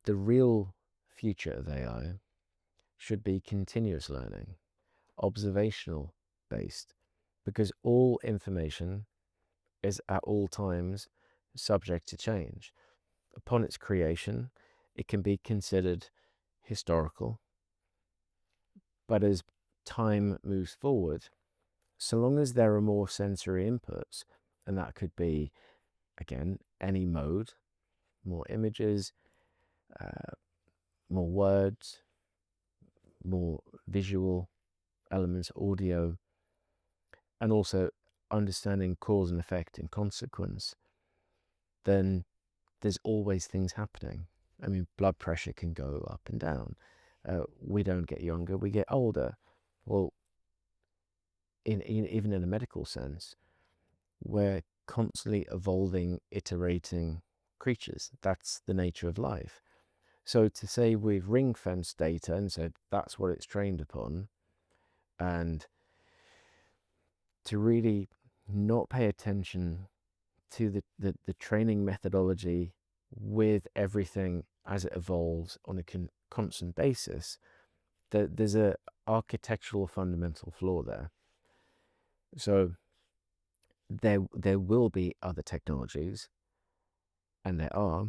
the real future of AI should be continuous learning, observational based, because all information is at all times subject to change. Upon its creation, it can be considered historical, but as time moves forward, so long as there are more sensory inputs, and that could be, again, any mode, more images, uh, more words, more visual elements, audio, and also understanding cause and effect and consequence, then there's always things happening. I mean, blood pressure can go up and down. We don't get younger, we get older. Well, even in a medical sense, we're constantly evolving, iterating creatures. That's the nature of life. So to say we've ring-fenced data and said that's what it's trained upon, and to really not pay attention to the training methodology with everything as it evolves on a constant basis, there's a architectural fundamental flaw there. So there will be other technologies, and there are,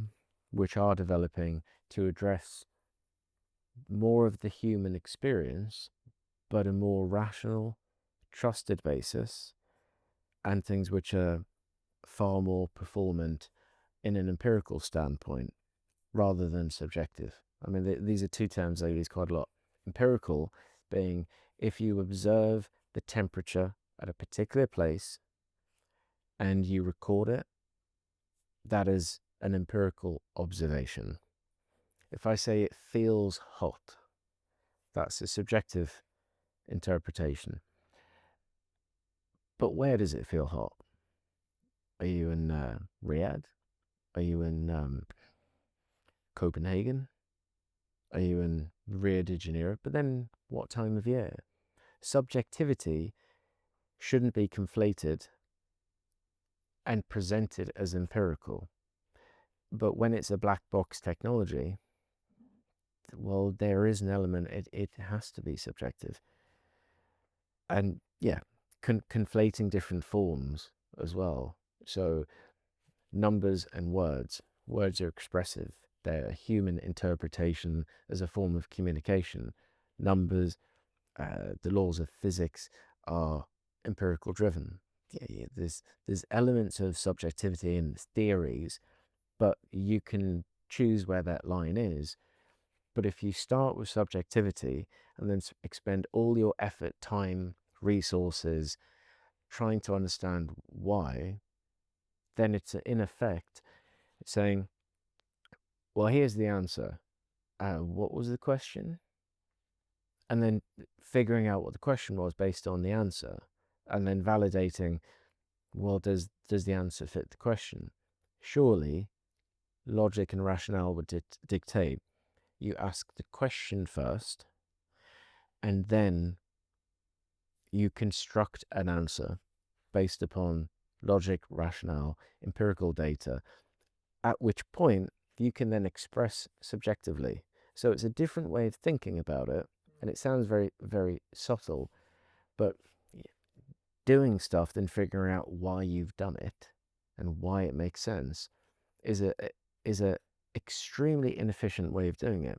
which are developing to address more of the human experience, but a more rational, trusted basis, and things which are far more performant in an empirical standpoint rather than subjective. I mean, these are two terms I use quite a lot. Empirical being if you observe the temperature at a particular place and you record it, that is an empirical observation. If I say it feels hot, that's a subjective interpretation. But where does it feel hot? Are you in Riyadh? Are you in Copenhagen? Are you in Rio de Janeiro? But then what time of year? Subjectivity shouldn't be conflated and presented as empirical. But when it's a black box technology, well, there is an element, it has to be subjective. And yeah, conflating different forms as well. So numbers and words. Words are expressive. They're a human interpretation as a form of communication. Numbers, the laws of physics are empirical driven. Yeah, there's elements of subjectivity in theories, but you can choose where that line is. But if you start with subjectivity and then expend all your effort, time, resources trying to understand why, then it's in effect saying, well, here's the answer. What was the question? And then figuring out what the question was based on the answer, and then validating, well, does the answer fit the question? Surely logic and rationale would dictate you ask the question first, and then you construct an answer based upon logic, rationale, empirical data, at which point you can then express subjectively. So it's a different way of thinking about it, and it sounds very, very subtle, but doing stuff, then figuring out why you've done it and why it makes sense is a extremely inefficient way of doing it.